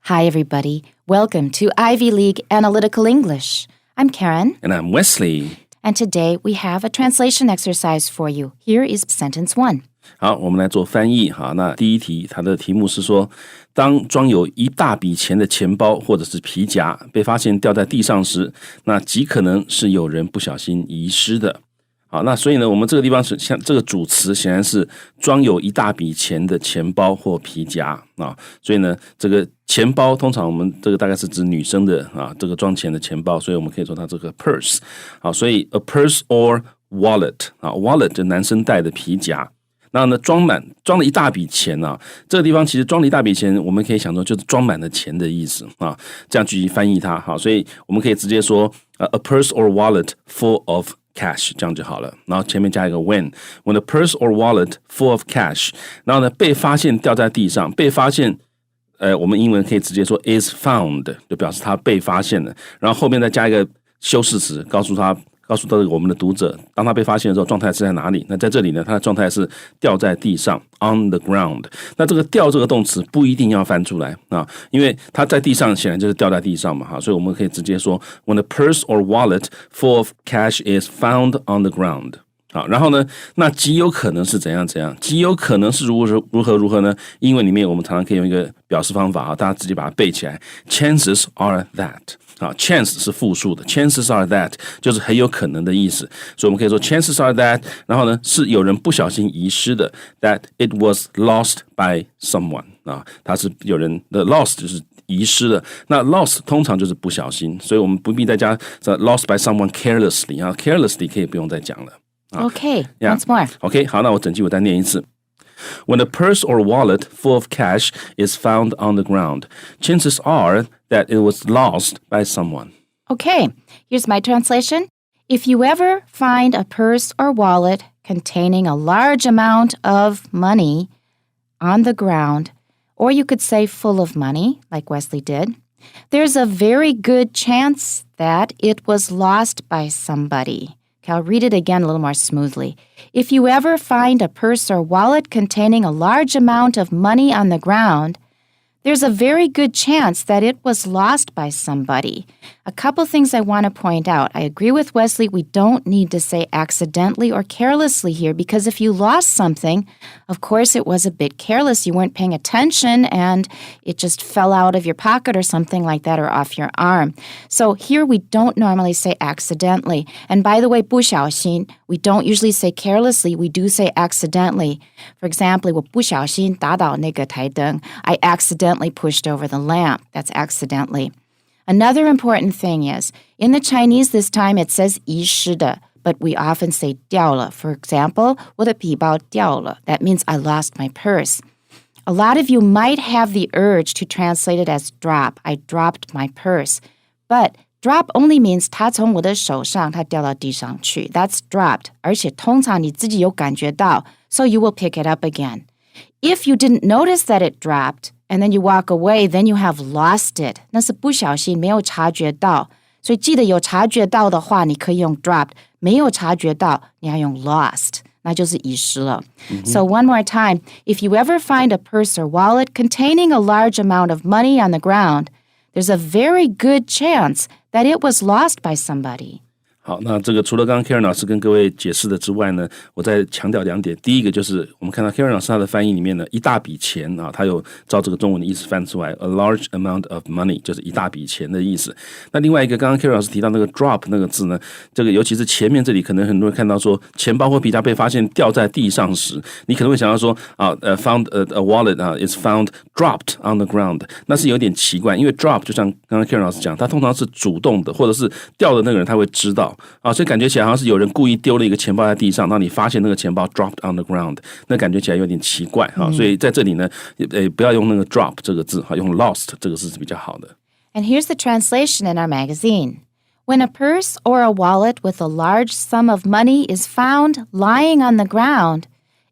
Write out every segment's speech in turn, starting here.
Hi, everybody. Welcome to Ivy League Analytical English. I'm Karen. And I'm Wesley. And today we have a translation exercise for you. Here is sentence 1. 好，我们来做翻译。好，那第一题，它的题目是说，当装有一大笔钱的钱包或者是皮夹被发现掉在地上时，那极可能是有人不小心遗失的。好，那所以呢，我们这个地方是像这个主词显然是装有一大笔钱的钱包或皮夹啊，所以呢，这个钱包通常我们这个大概是指女生的啊，这个装钱的钱包，所以我们可以说它这个 purse。好，所以 a purse or wallet 啊 ，wallet 就男生带的皮夹。然后呢，装了一大笔钱啊，这个地方其实装了一大笔钱，我们可以想说就是装满了钱的意思啊，这样去翻译它。好，所以我们可以直接说a purse or wallet full of cash 这样就好了，然后前面加一个 when a purse or wallet full of cash， 然后呢被发现掉在地上，被发现，我们英文可以直接说 is found， 就表示它被发现了，然后后面再加一个修饰词，告诉到我们的读者，当他被发现的时候，状态是在哪里？那在这里呢，他的状态是掉在地上 on the ground。那这个掉这个动词不一定要翻出来啊，因为他在地上显然就是掉在地上嘛，哈，所以我们可以直接说 when a purse or wallet full of cash is found on the ground。好，然后呢，那极有可能是怎样？极有可能是如何呢？英文里面我们常常可以用一个表示方法啊，大家直接把它背起来 ，chances are that。好 ，chance 是复数的 ，chances are that 就是很有可能的意思，所以我们可以说 chances are that， 然后呢是有人不小心遗失的 ，that it was lost by someone 啊，它是有人的 lost 就是遗失了，那 lost 通常就是不小心，所以我们不必再加 lost by someone carelessly 啊 ，carelessly 可以不用再讲了。Okay, once more. Okay, 好，那我整句我再念一次。When a purse or wallet full of cash is found on the ground, chances are that it was lost by someone. Okay, here's my translation. If you ever find a purse or wallet containing a large amount of money on the ground, or you could say full of money, like Wesley did, there's a very good chance that it was lost by somebody. Okay, I'll read it again a little more smoothly. If you ever find a purse or wallet containing a large amount of money on the ground, there's a very good chance that it was lost by somebody. A couple things I want to point out. I agree with Wesley. We don't need to say accidentally or carelessly here because if you lost something, of course it was a bit careless. You weren't paying attention and it just fell out of your pocket or something like that or off your arm. So here we don't normally say accidentally. And by the way, 不小心, we don't usually say carelessly. We do say accidentally. For example, 我不小心打倒那个台灯. I accidentally pushed over the lamp. That's accidentally. Another important thing is, in the Chinese this time it says 遗失的, but we often say 掉了. For example, 我的皮包掉了. That means I lost my purse. A lot of you might have the urge to translate it as drop. I dropped my purse. But drop only means 它从我的手上它掉到地上去. That's dropped. 而且通常你自己有感觉到, so you will pick it up again. If you didn't notice that it dropped, and then you walk away, then you have lost it. 那是不小心没有察觉到。所以记得有察觉到的话，你可以用 dropped. 没有察觉到，你要用 lost. 那就是遗失了。So one more time, if you ever find a purse or wallet containing a large amount of money on the ground, there's a very good chance that it was lost by somebody. 好，那这个除了刚刚 Karen 老师跟各位解释的之外呢，我再强调两点。第一个就是我们看到 Karen 老师他的翻译里面呢，一大笔钱啊，他有照这个中文的意思翻出来 ，a large amount of money 就是一大笔钱的意思。那另外一个，刚刚 Karen 老师提到那个 drop 那个字呢，这个尤其是前面这里，可能很多人看到说钱包或皮夹被发现掉在地上时，你可能会想到说found a wallet is found dropped on the ground， 那是有点奇怪，因为 drop 就像刚刚 Karen 老师讲，它通常是主动的，或者是掉的那个人他会知道。所以感觉起来好像是有人故意丢了一个钱包在地上，然后你发现那个钱包 dropped on the ground， 那感觉起来有点奇怪所以在这里呢，不要用那个 drop 这个字用 lost 这个字是比较好的。And here's the translation in our magazine. When a purse or a wallet with a large sum of money is found lying on the ground,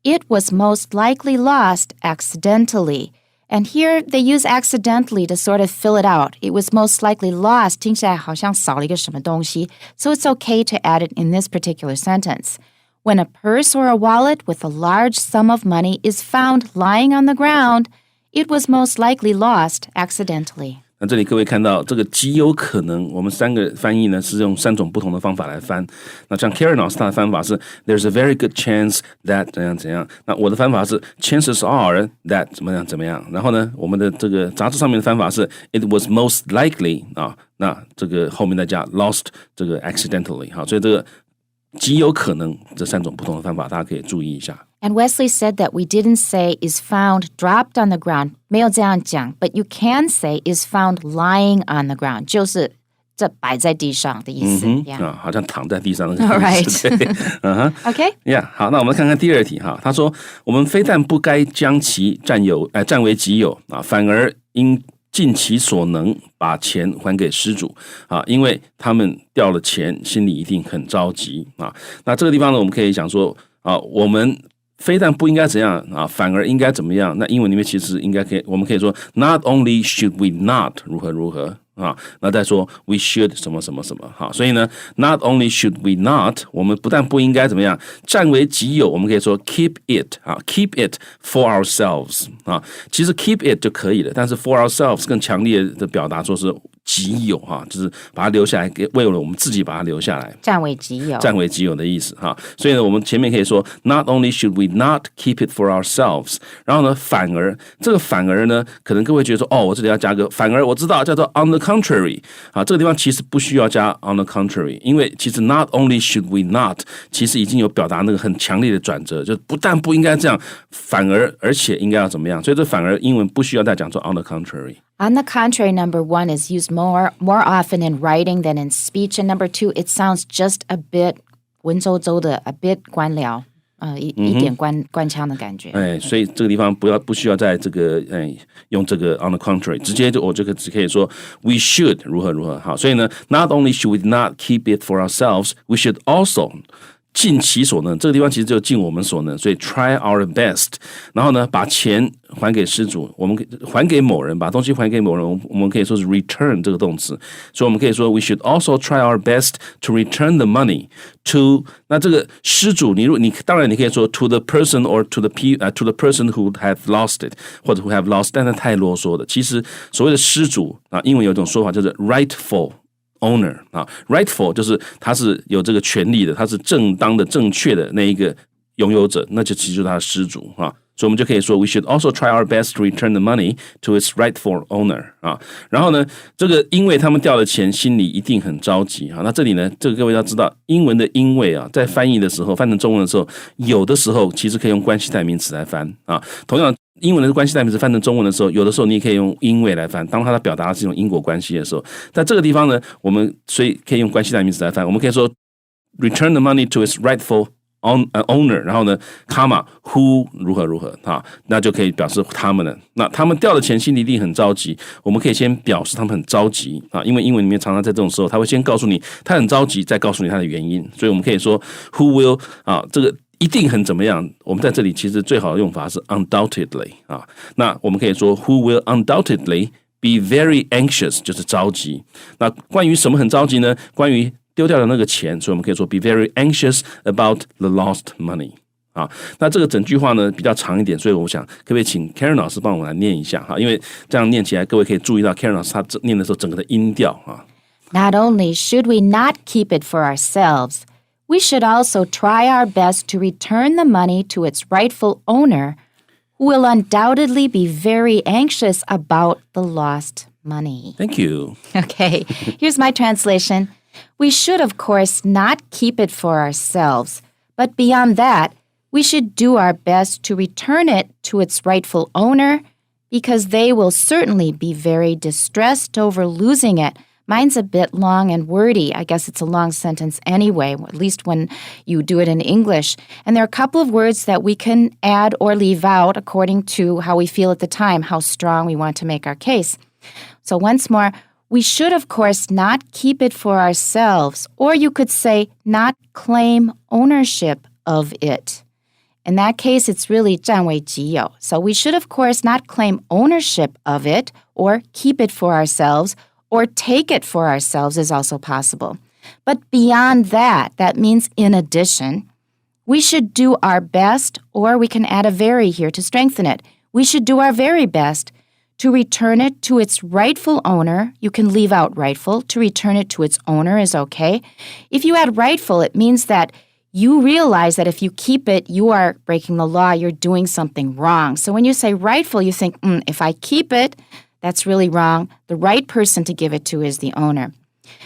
it was most likely lost accidentally. And here they use accidentally to sort of fill it out. It was most likely lost. 听起来好像少了一个什么东西. So it's okay to add it in this particular sentence. When a purse or a wallet with a large sum of money is found lying on the ground, it was most likely lost accidentally. 那这里各位看到这个极有可能，我们三个翻译呢是用3种不同的方法来翻。那像 Karen 老师他的翻法是 There's a very good chance that 怎样怎样。那我的翻法是 Chances are that 怎么样怎么样。然后呢，我们的这个杂志上面的翻法是 It was most likely 啊，那这个后面再加 lost 这个 accidentally 好，所以这个极有可能这3种不同的翻法，大家可以注意一下。And Wesley said that we didn't say is found dropped on the ground. 没有这样讲 but you can say is found lying on the ground. 就是这摆在地上的意思。Yeah. 好像躺在地上的意思。All right. Okay. Yeah. 好，那我们看看第2题哈。他说，我们非但不该将其占为己有啊，反而应尽其所能把钱还给失主啊，因为他们掉了钱，心里一定很着急啊。那这个地方呢，我们可以讲说啊，我们非但不应该怎样啊，反而应该怎么样？那英文里面其实我们可以说 Not only should we not 如何如何啊，那再说 we should 什么什么什么好，所以呢 Not only should we not 我们不但不应该怎么样占为己有，我们可以说 keep it 啊 keep it for ourselves 啊，其实 keep it 就可以了，但是 for ourselves 更强烈的表达说是己有哈，就是把它留下来，为了我们自己把它留下来，占为己有的意思哈。所以呢，我们前面可以说 Not only should we not keep it for ourselves， 然后呢，反而这个反而呢，可能各位觉得说哦，我这里要加个反而，我知道叫做 on the contrary 啊，这个地方其实不需要加 on the contrary， 因为其实 Not only should we not 其实已经有表达那个很强烈的转折，就是不但不应该这样，反而而且应该要怎么样，所以这反而英文不需要再讲做 on the contrary。On the contrary, number 1 is used more often in writing than in speech. And number 2, it sounds just a bit 文绉绉的 a bit 官僚一点官腔的感觉。所以这个地方不需要在这个用这个 on the contrary， 直接就我这个只可以说 we should 如何如何好。所以呢 ，not only should we not keep it for ourselves, we should also尽其所能，这个地方其实就尽我们所能，所以 try our best， 然后呢，把钱还给失主，我们还给某人，把东西还给某人，我们可以说是 return 这个动词，所以我们可以说 we should also try our best to return the money to 那这个失主，你当然你可以说 to the person or to the person who have lost it 或者 who have lost， 但是太啰嗦的。其实所谓的失主啊，英文有一种说法叫做 rightful owner 啊 ，rightful 就是他是有这个权利的，他是正当的、正确的那一个拥有者，那就其实就是他的失主啊。所以我们就可以说 we should also try our best to return the money to its rightful owner 啊。然后呢，这个因为他们掉了钱，心里一定很着急啊。那这里呢，这个各位要知道，英文的因为啊，在翻译的时候，翻成中文的时候，有的时候其实可以用关系代名词来翻啊。同样。英文的关系代名词翻成中文的时候，有的时候你也可以用因为来翻，当它表达的是一种因果关系的时候，在这个地方呢，我们所以可以用关系代名词来翻，我们可以说 return the money to its rightful owner， 然后呢 comma who 如何如何啊，那就可以表示他们了。那他们掉了钱，心里一定很着急，我们可以先表示他们很着急啊，因为英文里面常常在这种时候，他会先告诉你他很着急，再告诉你他的原因，所以我们可以说 who will 啊，这个一定很怎么样？我们在这里其实最好的用法是 undoubtedly 啊。那我们可以说 who will undoubtedly be very anxious， 就是着急。那关于什么很着急呢？关于丢掉的那个钱，所以我们可以说 be very anxious about the lost money。啊，那这个整句话呢比较长一点，所以我想可不可以请 Karen 老师帮我来念一下哈？因为这样念起来，各位可以注意到 Karen 老师他念的时候整个的音调啊。Not only should we not keep it for ourselves.We should also try our best to return the money to its rightful owner, who will undoubtedly be very anxious about the lost money. Thank you. Okay, here's my translation. We should, of course, not keep it for ourselves, but beyond that, we should do our best to return it to its rightful owner, because they will certainly be very distressed over losing it.Mine's a bit long and wordy. I guess it's a long sentence anyway, at least when you do it in English. And there are a couple of words that we can add or leave out according to how we feel at the time, how strong we want to make our case. So once more, we should, of course, not keep it for ourselves, or you could say not claim ownership of it. In that case, it's really 占为己有. So we should, of course, not claim ownership of it or keep it for ourselves,Or take it for ourselves is also possible. But beyond that, that means in addition, we should do our best, or we can add a very here to strengthen it. we should do our very best to return it to its rightful owner. You can leave out rightful. To return it to its owner is okay. If you add rightful, it means that you realize that if you keep it, you are breaking the law. You're doing something wrong. So when you say rightful, you think, if I keep it, that's really wrong. The right person to give it to is the owner.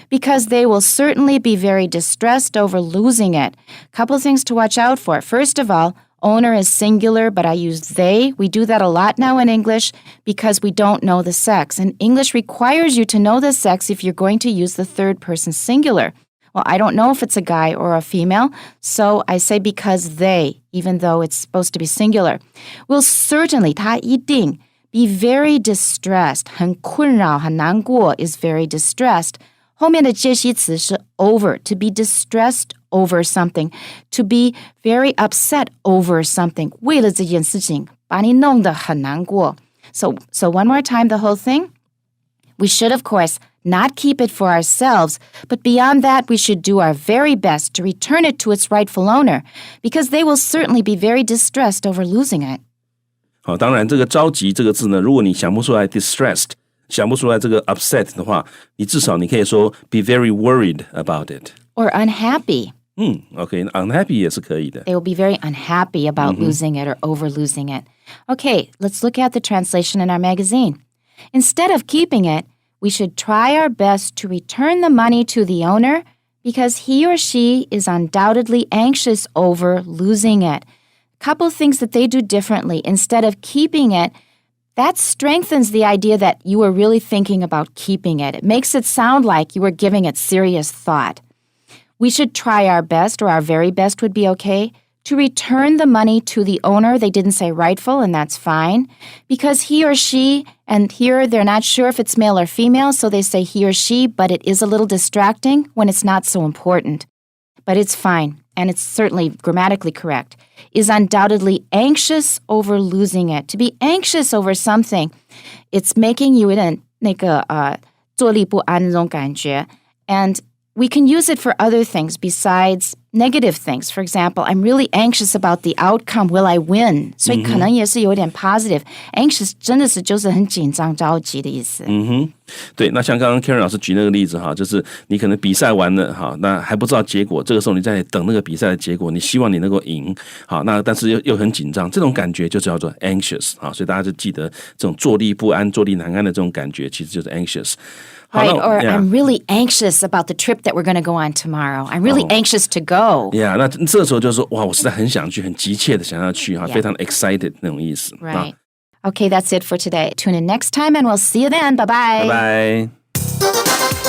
Because they will certainly be very distressed over losing it. Couple things to watch out for. First of all, owner is singular, but I use they. We do that a lot now in English because we don't know the sex. And English requires you to know the sex if you're going to use the third person singular. Well, I don't know if it's a guy or a female, so I say because they, even though it's supposed to be singular, will certainly, 他一定 be very distressed. 很困扰, 很难过 is very distressed. 后面的介系词是 over, to be distressed over something, to be very upset over something. 为了这件事情，把你弄得很难过. So one more time, the whole thing. We should, of course, not keep it for ourselves, but beyond that, we should do our very best to return it to its rightful owner, because they will certainly be very distressed over losing it. 好，当然这个着急这个字呢，如果你想不出来 distressed， 想不出来这个 upset 的话，你至少你可以说 be very worried about it. Or unhappy. OK, unhappy 也是可以的。They will be very unhappy about losing it or over losing it. Okay, let's look at the translation in our magazine. Instead of keeping it, we should try our best to return the money to the owner because he or she is undoubtedly anxious over losing it. Couple things that they do differently. Instead of keeping it, that strengthens the idea that you were really thinking about keeping it. It makes it sound like you were giving it serious thought. We should try our best, or our very best would be okay, to return the money to the owner. They didn't say rightful, and that's fine. Because he or she, and here they're not sure if it's male or female, so they say he or she, but it is a little distracting when it's not so important. But it's fine, and it's certainly grammatically correct. Is undoubtedly anxious over losing it. To be anxious over something, it's making you 有点那个坐立不安那种感觉. And we can use it for other things besides negative things. For example, I'm really anxious about the outcome. Will I win? 所以可能也是有点 positive. Anxious 真的是就是很紧张着急的意思。对，那像刚刚 Karen 老师举那个例子哈，就是你可能比赛完了哈，那还不知道结果，这个时候你在等那个比赛的结果，你希望你能够赢，好，那但是又很紧张，这种感觉就叫做 anxious 啊，所以大家就记得这种坐立不安、坐立难安的这种感觉，其实就是 anxious。Right, or I'm really anxious about the trip that we're going to go on tomorrow. I'm really anxious to go. Yeah, 那这时候就是说，哇，我实在很想去，很急切的想要去哈，非常 excited 那种意思。Right. Okay, that's it for today. Tune in next time and we'll see you then. Bye-bye. Bye-bye.